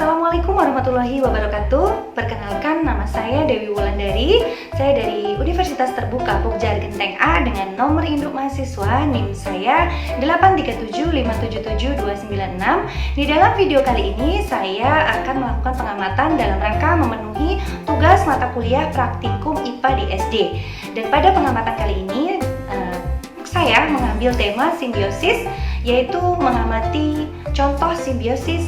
Assalamualaikum warahmatullahi wabarakatuh. Perkenalkan, nama saya Dewi Wulandari. Saya dari Universitas Terbuka Pokja Genteng A dengan nomor induk mahasiswa NIM saya 837577296. Di dalam video kali ini saya akan melakukan pengamatan dalam rangka memenuhi tugas mata kuliah praktikum IPA di SD. Dan pada pengamatan kali ini saya mengambil tema simbiosis, yaitu mengamati contoh simbiosis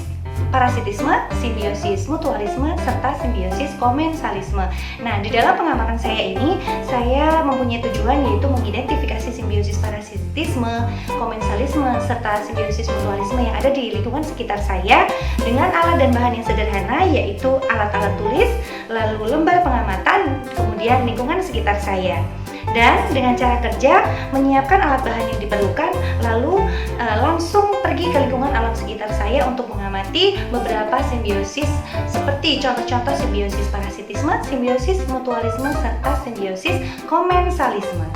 parasitisme, simbiosis mutualisme, serta simbiosis komensalisme. Nah, di dalam pengamatan saya ini, saya mempunyai tujuan yaitu mengidentifikasi simbiosis parasitisme, komensalisme, serta simbiosis mutualisme yang ada di lingkungan sekitar saya dengan alat dan bahan yang sederhana, yaitu alat-alat tulis, lalu lembar pengamatan, kemudian lingkungan sekitar saya. Dan dengan cara kerja, menyiapkan alat bahan yang diperlukan, lalu langsung pergi ke lingkungan alam sekitar saya untuk mengamati beberapa simbiosis seperti contoh-contoh simbiosis parasitisme, simbiosis mutualisme, serta simbiosis komensalisme.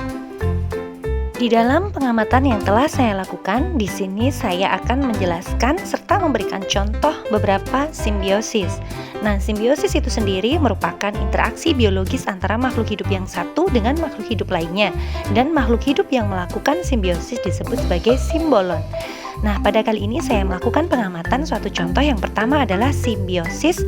Di dalam pengamatan yang telah saya lakukan, di sini saya akan menjelaskan serta memberikan contoh beberapa simbiosis. Nah, simbiosis itu sendiri merupakan interaksi biologis antara makhluk hidup yang satu dengan makhluk hidup lainnya, dan makhluk hidup yang melakukan simbiosis disebut sebagai simbolon. Nah, pada kali ini saya melakukan pengamatan suatu contoh. Yang pertama adalah simbiosis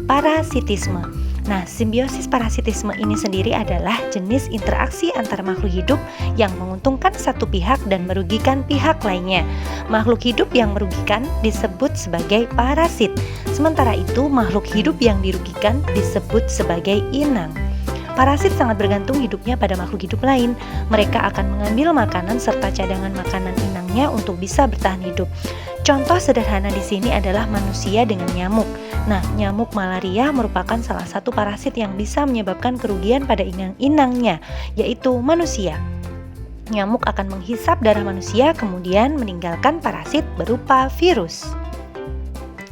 parasitisme. Nah, simbiosis parasitisme ini sendiri adalah jenis interaksi antar makhluk hidup yang menguntungkan satu pihak dan merugikan pihak lainnya. Makhluk hidup yang merugikan disebut sebagai parasit, sementara itu makhluk hidup yang dirugikan disebut sebagai inang. Parasit sangat bergantung hidupnya pada makhluk hidup lain. Mereka akan mengambil makanan serta cadangan makanan inangnya untuk bisa bertahan hidup. Contoh sederhana di sini adalah manusia dengan nyamuk. Nah, nyamuk malaria merupakan salah satu parasit yang bisa menyebabkan kerugian pada inangnya, yaitu manusia. Nyamuk akan menghisap darah manusia kemudian meninggalkan parasit berupa virus.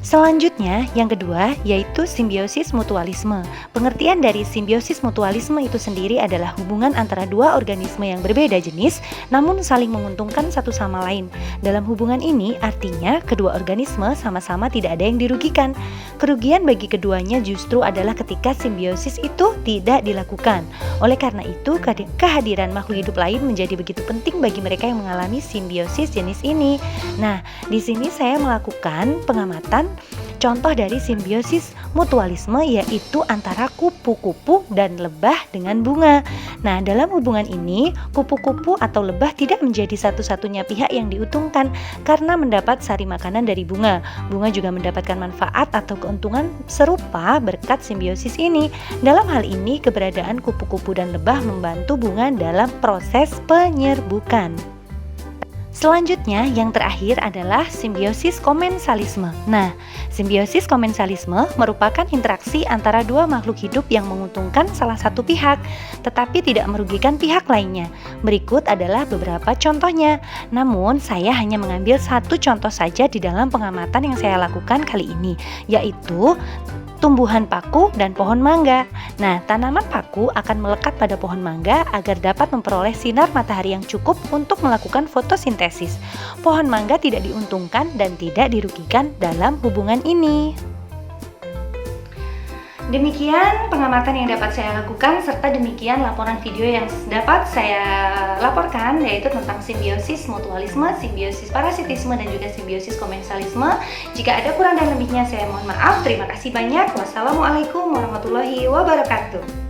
Selanjutnya, yang kedua, yaitu simbiosis mutualisme. Pengertian dari simbiosis mutualisme itu sendiri adalah hubungan antara dua organisme yang berbeda jenis, namun saling menguntungkan satu sama lain. Dalam hubungan ini, artinya kedua organisme sama-sama tidak ada yang dirugikan. Kerugian bagi keduanya justru adalah ketika simbiosis itu tidak dilakukan. Oleh karena itu, kehadiran makhluk hidup lain menjadi begitu penting bagi mereka yang mengalami simbiosis jenis ini. Nah, di sini saya melakukan pengamatan contoh dari simbiosis mutualisme, yaitu antara kupu-kupu dan lebah dengan bunga. Nah, dalam hubungan ini, kupu-kupu atau lebah tidak menjadi satu-satunya pihak yang diuntungkan karena mendapat sari makanan dari bunga. Bunga juga mendapatkan manfaat atau keuntungan serupa berkat simbiosis ini. Dalam hal ini, keberadaan kupu-kupu dan lebah membantu bunga dalam proses penyerbukan. Selanjutnya, yang terakhir adalah simbiosis komensalisme. Nah, simbiosis komensalisme merupakan interaksi antara dua makhluk hidup yang menguntungkan salah satu pihak, tetapi tidak merugikan pihak lainnya. Berikut adalah beberapa contohnya. Namun, saya hanya mengambil satu contoh saja di dalam pengamatan yang saya lakukan kali ini, yaitu tumbuhan paku dan pohon mangga. Nah, tanaman paku akan melekat pada pohon mangga agar dapat memperoleh sinar matahari yang cukup untuk melakukan fotosintesis. Pohon mangga tidak diuntungkan dan tidak dirugikan dalam hubungan ini. Demikian pengamatan yang dapat saya lakukan, serta demikian laporan video yang dapat saya laporkan, yaitu tentang simbiosis mutualisme, simbiosis parasitisme, dan juga simbiosis komensalisme. Jika ada kurang dan lebihnya, saya mohon maaf. Terima kasih banyak. Wassalamualaikum warahmatullahi wabarakatuh.